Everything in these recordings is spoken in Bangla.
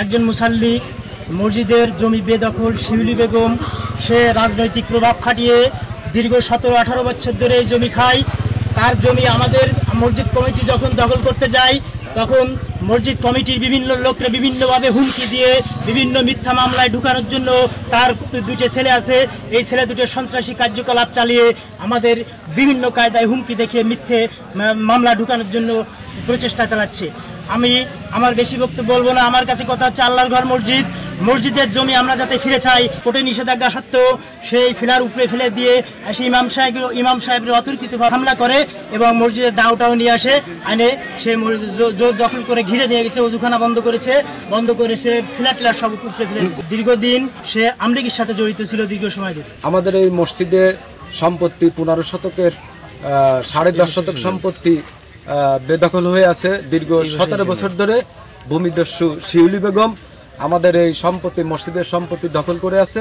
একজন মুসাল্লি মসজিদের জমি বেদখল শিউলি বেগম সে রাজনৈতিক প্রভাব খাটিয়ে দীর্ঘ 17-18 বছর ধরে এই জমি খায়। তার জমি আমাদের মসজিদ কমিটি যখন দখল করতে যায় তখন মসজিদ কমিটির বিভিন্ন লোকরা বিভিন্নভাবে হুমকি দিয়ে বিভিন্ন মিথ্যা মামলায় ঢুকানোর জন্য তার দুটো ছেলে আছে, এই ছেলে দুটো সন্ত্রাসী কার্যকলাপ চালিয়ে আমাদের বিভিন্ন কায়দায় হুমকি দেখে মিথ্যে মামলা ঢুকানোর জন্য প্রচেষ্টা চালাচ্ছে। আমি আমার বেশি বক্তব্য বলবো না। আমার কাছে কথা হচ্ছে আল্লাহর ঘর মসজিদের জমি আমরা যাতে ফিরে চাই, কোর্টে নিষেধাজ্ঞা সত্ত্বেও সেই ফিলার উপরে ফেলে দিয়ে সেই ইমাম সাহেবের অতর্কিতভাবে হামলা করে এবং মসজিদের দাওটাও নিয়ে আসে, আনে সে জোর দখল করে ঘিরে নিয়ে গেছে, ওজুখানা বন্ধ করে সে ফিলার সব উপরে ফেলে দিচ্ছে। দীর্ঘদিন সে আমলিগের সাথে জড়িত ছিল দীর্ঘ সময় ধরে। আমাদের এই মসজিদের সম্পত্তি 15 শতকের 10.5 শতক সম্পত্তি বেদখল হয়ে আছে দীর্ঘ 17 বছর ধরে। ভূমিদস্যু শিউলি বেগম আমাদের এই সম্পত্তি মসজিদের সম্পত্তি দখল করে আছে,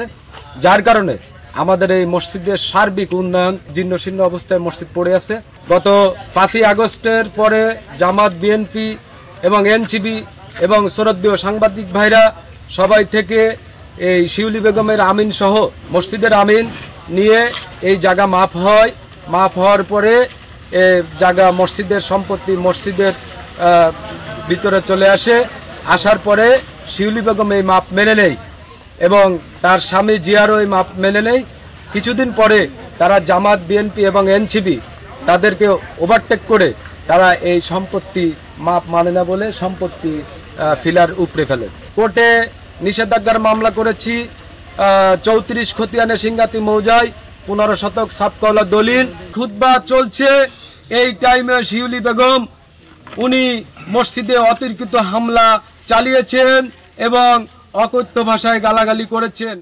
যার কারণে আমাদের এই মসজিদের সার্বিক উন্নয়ন জীর্ণশীর্ণ অবস্থায় মসজিদ পড়ে আছে। গত 5ই আগস্টের পরে জামাত, বিএনপি এবং এনসিবি এবং শ্রদ্ধেয় সাংবাদিক ভাইরা সবাই থেকে এই শিউলি বেগমের আমিন সহ মসজিদের আমিন নিয়ে এই জায়গা মাপ হওয়ার পরে জায়গা মসজিদের সম্পত্তি মসজিদের ভিতরে চলে আসার পরে শিউলি বেগম এই মাপ মেনে নেই এবং তার স্বামী জিয়ারও এই মাপ মেনে নেই। কিছুদিন পরে তারা জামাত, বিএনপি এবং এনসিবি তাদেরকে ওভারটেক করে তারা এই সম্পত্তি মাপ মানে না বলে সম্পত্তি ফিলার উপড়ে ফেলে। কোর্টে নিষেধাজ্ঞার মামলা করেছি 34 খতিয়ানে সিংগাতি মৌজায় 15 শতক সাবকওয়ালা দলিল। খুতবা চলছে এই টাইমে শিউলি বেগম উনি মসজিদে অতর্কিত হামলা চালিয়েছেন এবং অকথ্য ভাষায় গালাগালি করেছেন।